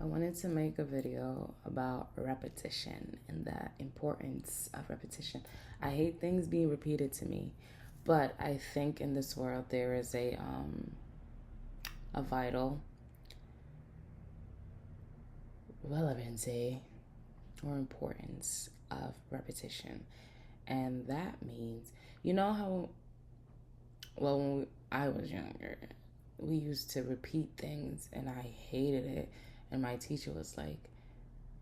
I wanted to make a video about repetition and the importance of repetition. I hate things being repeated to me, but I think in this world there is a vital relevancy or importance of repetition. And that means, you know how, well, I was younger, we used to repeat things and I hated it. And my teacher was like,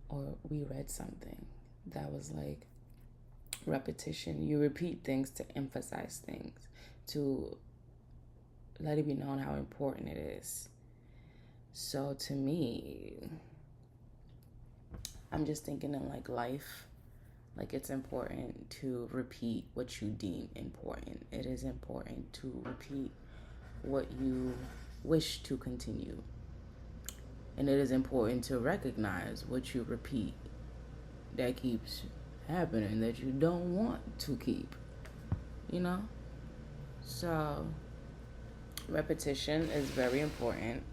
or we read something that was like, repetition. You repeat things to emphasize things, to let it be known how important it is. So to me, I'm just thinking in like life, like it's important to repeat what you deem important. It is important to repeat what you wish to continue. And it is important to recognize what you repeat that keeps happening that you don't want to keep, you know? So, repetition is very important.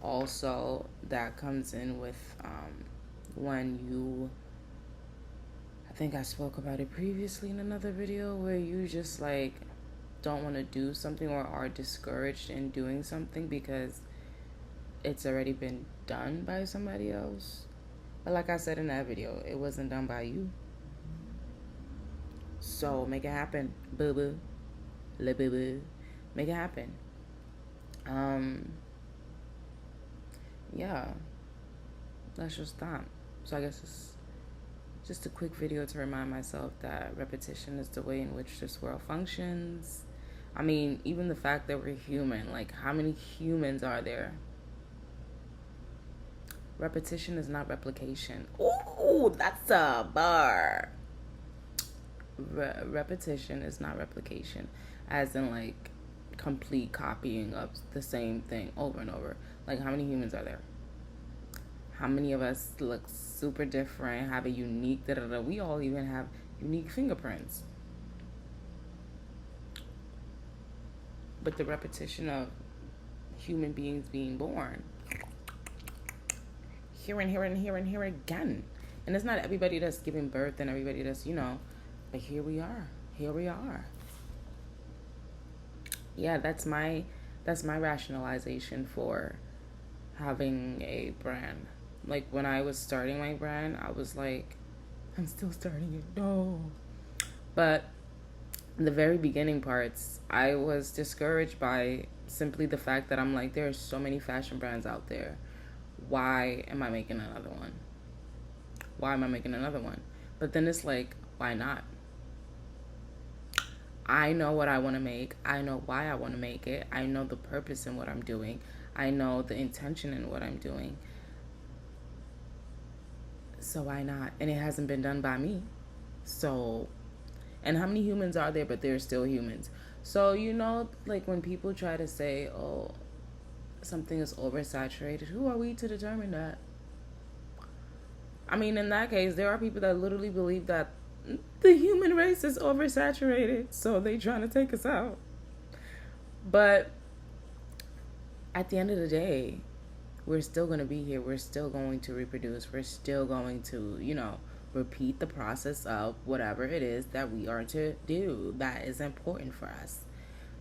Also, that comes in with when you, I think I spoke about it previously in another video, where you just like don't want to do something or are discouraged in doing something because it's already been done by somebody else. But like I said in that video, it wasn't done by you. So make it happen, boo boo, le boo boo, make it happen. Yeah, that's just that. So I guess it's just a quick video to remind myself that repetition is the way in which this world functions. I mean, even the fact that we're human, like how many humans are there? Repetition is not replication. Ooh, that's a bar. Repetition is not replication, as in like complete copying of the same thing over and over. Like how many humans are there? How many of us look super different, have a unique da-da-da? We all even have unique fingerprints. But the repetition of human beings being born, here and here and here and here again. And it's not everybody that's giving birth and everybody that's, but here we are. Here we are. Yeah, that's my rationalization for having a brand. Like when I was starting my brand, I was like, I'm still starting it. No. But the very beginning parts, I was discouraged by simply the fact that I'm like, there are so many fashion brands out there. Why am I making another one? Why am I making another one? But then it's like, why not? I know what I want to make. I know why I want to make it. I know the purpose in what I'm doing. I know the intention in what I'm doing. So why not? And it hasn't been done by me. So, and how many humans are there, but they're still humans? So, like when people try to say, oh, something is oversaturated, who are we to determine that? I mean, in that case, there are people that literally believe that the human race is oversaturated, so they trying to take us out. But at the end of the day, we're still going to be here. We're still going to reproduce. We're still going to, repeat the process of whatever it is that we are to do that is important for us.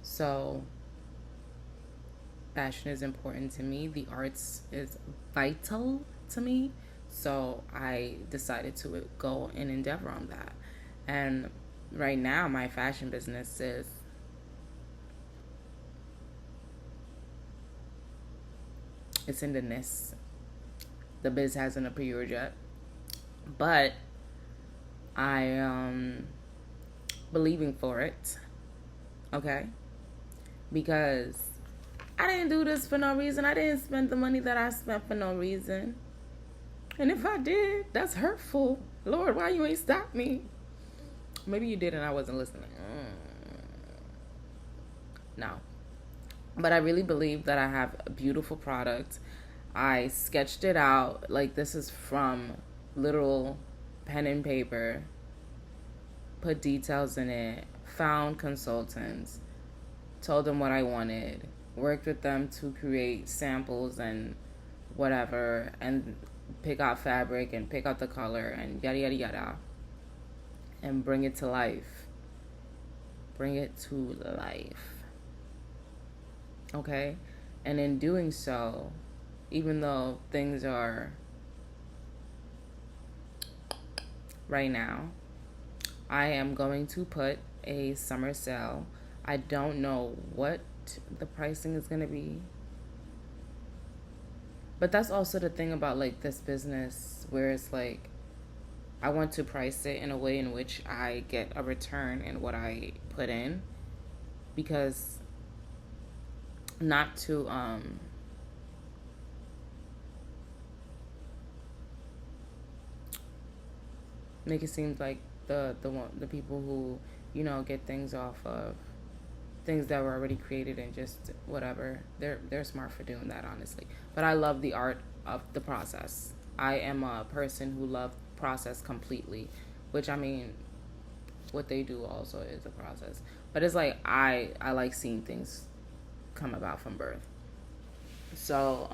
So fashion is important to me. The arts is vital to me. So I decided to go and endeavor on that. And right now, my fashion business is it's in the nest. The biz hasn't appeared yet, but I am believing for it. Okay, because I didn't do this for no reason. I didn't spend the money that I spent for no reason. And if I did, that's hurtful. Lord, why you ain't stop me? Maybe you did and I wasn't listening. No. But I really believe that I have a beautiful product. I sketched it out. Like, this is from literal pen and paper. Put details in it. Found consultants. Told them what I wanted. Worked with them to create samples and whatever, and pick out fabric and pick out the color and yada yada yada, and bring it to life. Bring it to life. Okay? And in doing so, even though things are right now, I am going to put a summer sale. I don't know what the pricing is going to be. But that's also the thing about like this business, where it's like I want to price it in a way in which I get a return in what I put in, because not to make it seem like the people who, you know, get things off of things that were already created and just whatever, they're smart for doing that, honestly. But I love the art of the process. I am a person who loves process completely, which, I mean, what they do also is a process. But it's like I like seeing things come about from birth. So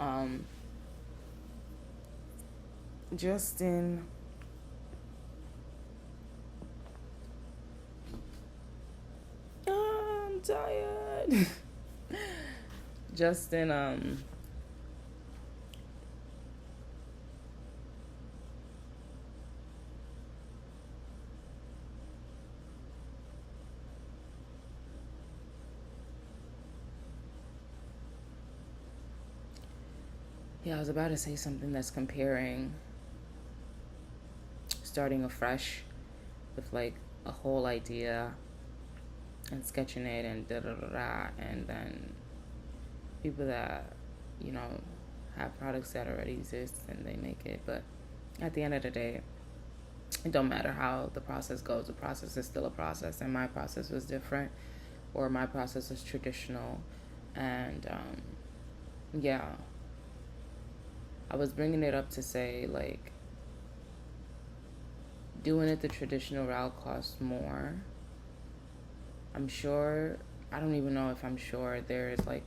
Justin, I'm tired. Justin, yeah, I was about to say something that's comparing starting afresh with like a whole idea and sketching it and da da da da, and then people that, you know, have products that already exist and they make it. But at the end of the day, it don't matter how the process goes. The process is still a process, and my process was different, or my process is traditional. And yeah, I was bringing it up to say, like, doing it the traditional route costs more. I'm sure, I don't even know if I'm sure there's like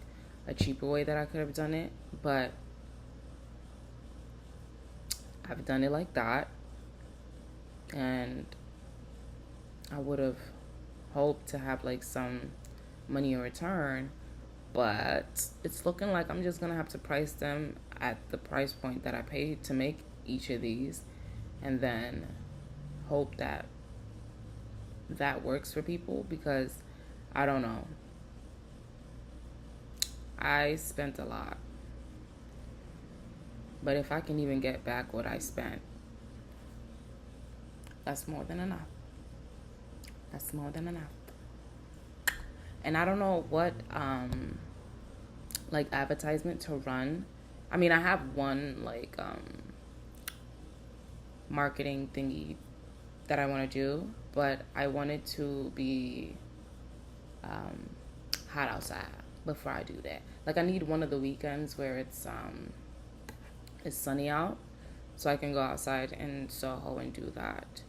a cheaper way that I could have done it, but I've done it like that, and I would have hoped to have like some money in return, but it's looking like I'm just gonna have to price them at the price point that I paid to make each of these, and then hope that that works for people, because I don't know. I spent a lot, but if I can even get back what I spent, that's more than enough. That's more than enough. And I don't know what like advertisement to run. I mean, I have one like marketing thingy that I want to do, but I want it to be hot outside before I do that. Like, I need one of the weekends where it's sunny out, so I can go outside in Soho and do that.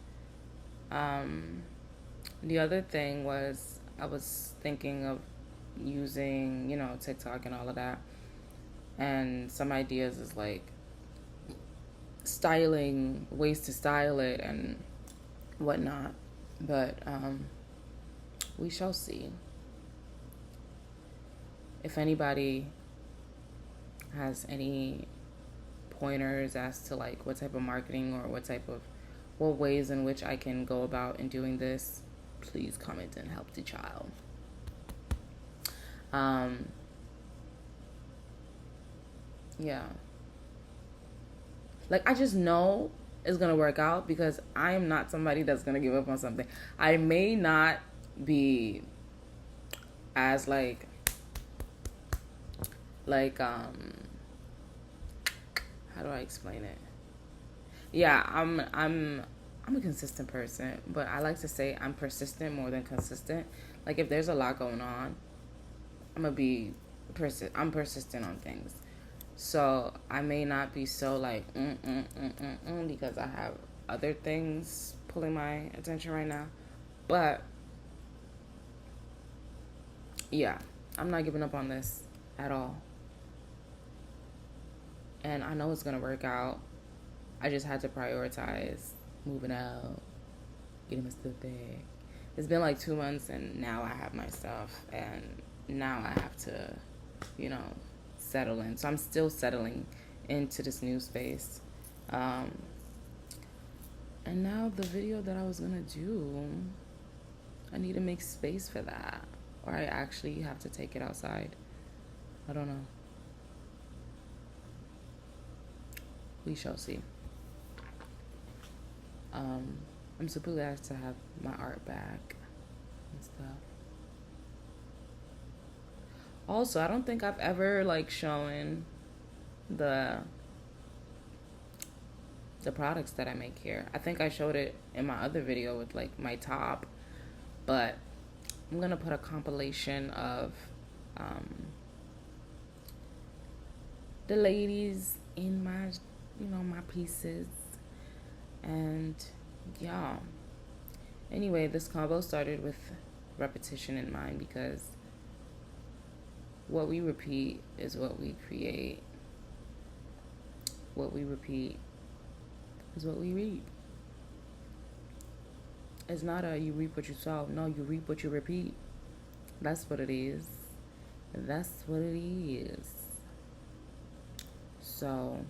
The other thing was, I was thinking of using, you know, TikTok and all of that, and some ideas is like styling, ways to style it and whatnot, but we shall see. If anybody has any pointers as to like what type of marketing or what ways in which I can go about in doing this, please comment and help the child. Yeah, like, I just know it's gonna work out, because I am not somebody that's gonna give up on something. I may not be as how do I explain it? Yeah, I'm a consistent person, but I like to say I'm persistent more than consistent. Like, if there's a lot going on, I'm gonna be I'm persistent on things. So I may not be so like because I have other things pulling my attention right now. But yeah, I'm not giving up on this at all. And I know it's gonna work out. I just had to prioritize moving out, getting my stuff back. It's been like 2 months, and now I have my stuff, and now I have to, you know, settle in. So I'm still settling into this new space. And now the video that I was gonna do, I need to make space for that, or I actually have to take it outside. I don't know. We shall see. I'm super glad to have my art back and stuff. Also, I don't think I've ever like shown the products that I make here. I think I showed it in my other video with like my top, but I'm gonna put a compilation of the ladies in my, my pieces. And yeah, anyway, this combo started with repetition in mind, because what we repeat is what we create. What we repeat is what we reap. It's not a you reap what you sow. No, you reap what you repeat. That's what it is. That's what it is. So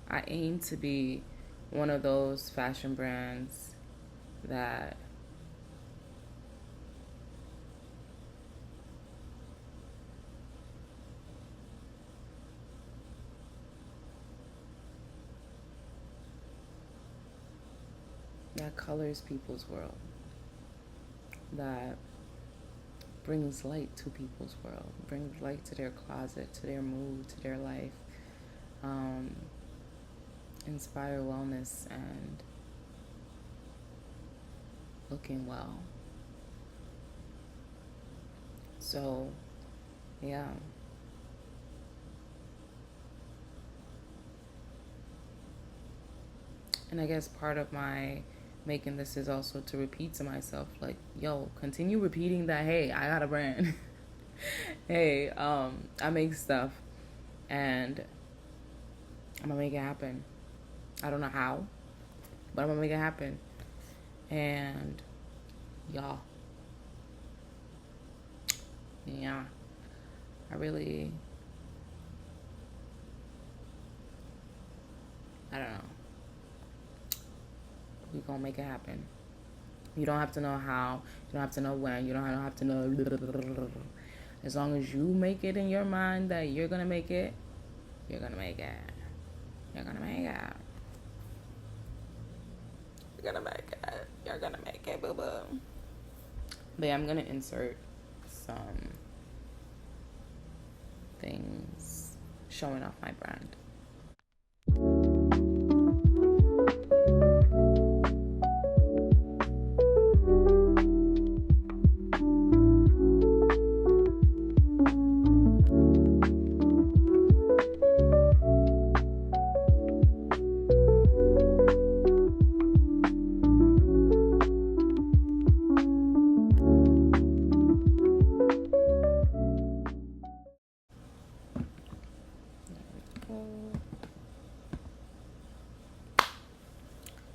I aim to be one of those fashion brands that colors people's world, that brings light to people's world, brings light to their closet, to their mood, to their life, inspire wellness and looking well. So, yeah. And I guess part of my making this is also to repeat to myself, like, yo, continue repeating that, hey, I got a brand. Hey, I make stuff, and I'm gonna make it happen. I don't know how, but I'm gonna make it happen. And y'all, yeah, I don't know. We gonna make it happen. You don't have to know how. You don't have to know when. You don't have to know. As long as you make it in your mind that you're gonna make it, you're gonna make it. You're gonna make it. You're gonna make it. You're gonna make it, boo boo. But yeah, I'm gonna insert some things showing off my brand.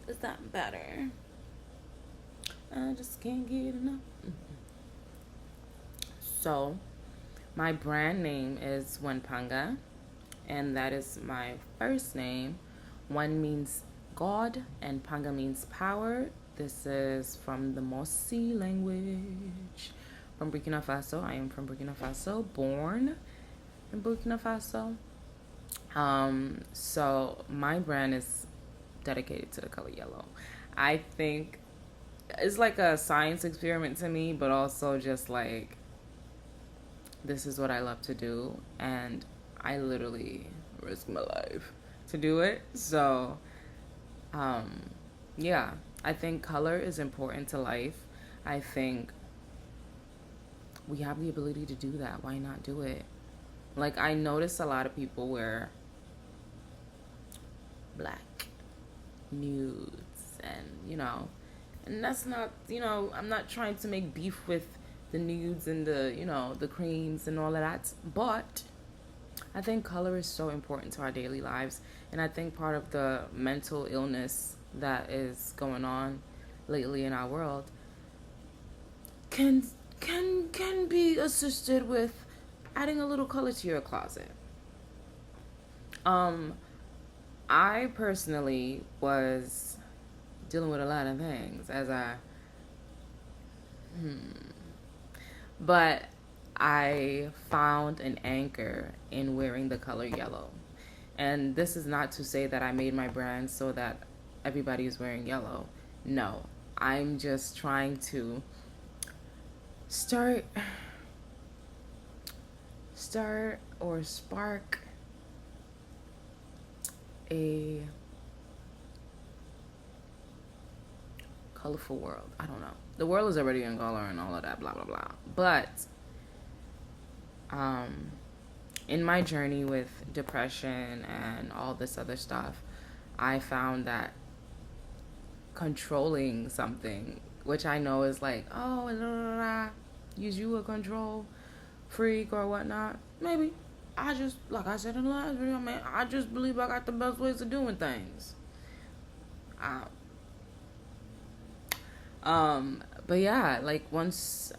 Is that better? I just can't get enough. So, my brand name is Wanpanga, and that is my first name. Wan means God, and Panga means power. This is from the Mosi language, from Burkina Faso. I am from Burkina Faso, born in Burkina Faso. So my brand is dedicated to the color yellow. I think it's like a science experiment to me, but also just like, this is what I love to do, and I literally risk my life to do it. So, yeah, I think color is important to life. I think we have the ability to do that. Why not do it? Like, I notice a lot of people wear black nudes, and and that's not, I'm not trying to make beef with the nudes and the, the creams and all of that, but I think color is so important to our daily lives, and I think part of the mental illness that is going on lately in our world can can be assisted with adding a little color to your closet. Um, I personally was dealing with a lot of things as but I found an anchor in wearing the color yellow. And this is not to say that I made my brand so that everybody is wearing yellow. No, I'm just trying to start or spark a colorful world. I don't know. The world is already in color and all of that, blah blah blah. But um, in my journey with depression and all this other stuff, I found that controlling something, which I know is like, oh, blah, blah, blah, use you a control freak or whatnot. Maybe. I just, like I said in the last video, man, I just believe I got the best ways of doing things. I, but yeah, like once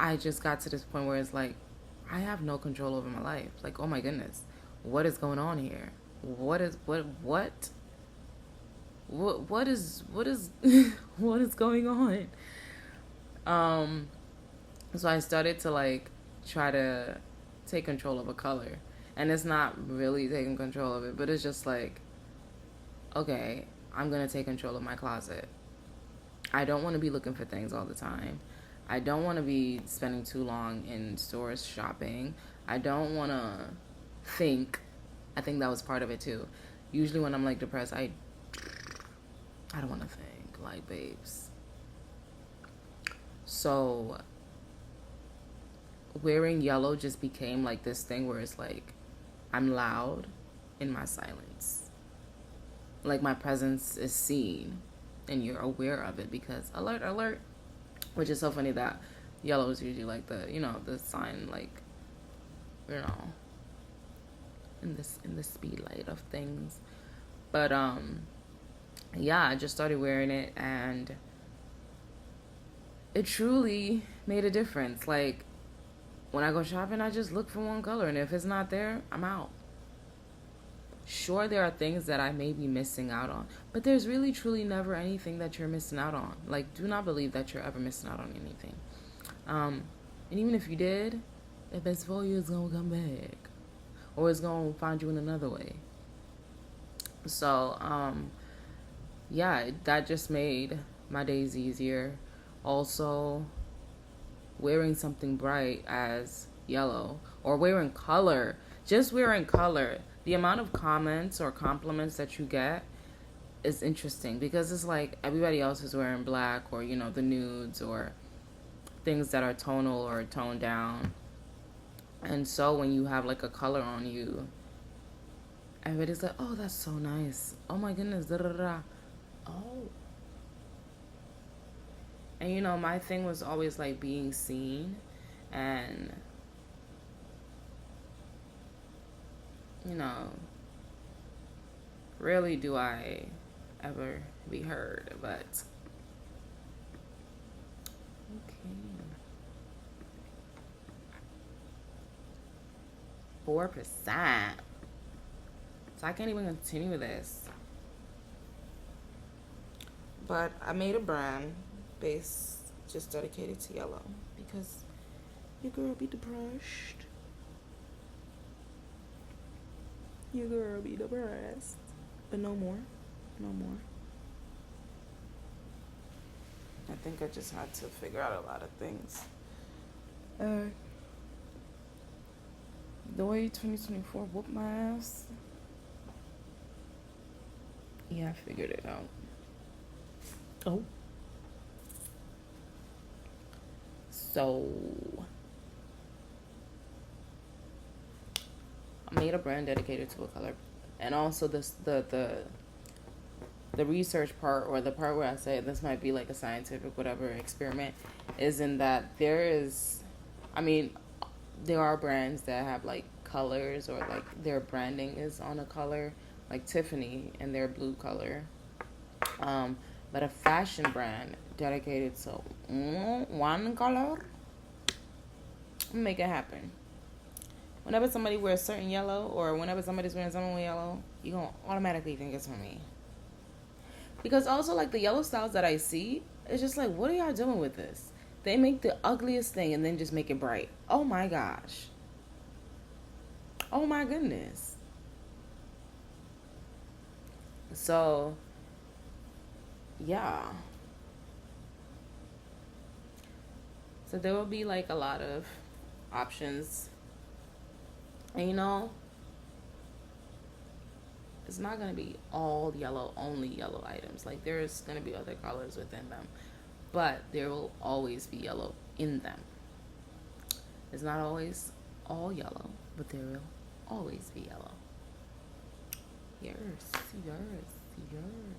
I just got to this point where it's like, I have no control over my life. Like, oh my goodness, what is going on here? What is what is what is going on? So I started to like try to take control of a color, and it's not really taking control of it, but it's just like, okay, I'm gonna take control of my closet. I don't want to be looking for things all the time. I don't want to be spending too long in stores shopping. I don't want to think. I think that was part of it too. Usually when I'm like depressed, I don't want to think, like, babes. So wearing yellow just became like this thing where it's like I'm loud in my silence. Like my presence is seen and you're aware of it because alert, alert. Which is so funny that yellow is usually like the, you know, the sign, like, you know, in the speed light of things. But yeah, I just started wearing it and it truly made a difference. Like when I go shopping, I just look for one color, and if it's not there, I'm out. Sure, there are things that I may be missing out on, but there's really truly never anything that you're missing out on. Like, do not believe that you're ever missing out on anything. And even if you did, if it's for you, it's gonna come back, or it's gonna find you in another way. So yeah, that just made my days easier. Also, wearing something bright as yellow, or wearing color, just wearing color, the amount of comments or compliments that you get is interesting because it's like everybody else is wearing black, or, you know, the nudes or things that are tonal or toned down. And so when you have like a color on you, everybody's like, oh, that's so nice. Oh my goodness, da da da. Oh. And you know, my thing was always like being seen, and you know, rarely do I ever be heard, but okay. 4%. So I can't even continue this. But I made a brand base just dedicated to yellow because your girl be depressed. Your girl be depressed. But no more. No more. I think I just had to figure out a lot of things. The way 2024 whooped my ass. Yeah, I figured it out. Oh. So I made a brand dedicated to a color. And also this the research part, or the part where I say this might be like a scientific whatever experiment, is in that there are brands that have like colors or like their branding is on a color, like Tiffany and their blue color. But a fashion brand dedicated to one color, make it happen. Whenever somebody wears certain yellow, or whenever somebody's wearing something yellow, you're going to automatically think it's from me. Because also, like, the yellow styles that I see, it's just like, what are y'all doing with this? They make the ugliest thing and then just make it bright. Oh my gosh. Oh my goodness. So, yeah. So there will be like a lot of options. And you know, it's not going to be all yellow, only yellow items. Like, there's going to be other colors within them. But there will always be yellow in them. It's not always all yellow, but there will always be yellow. Yes, yes, yes.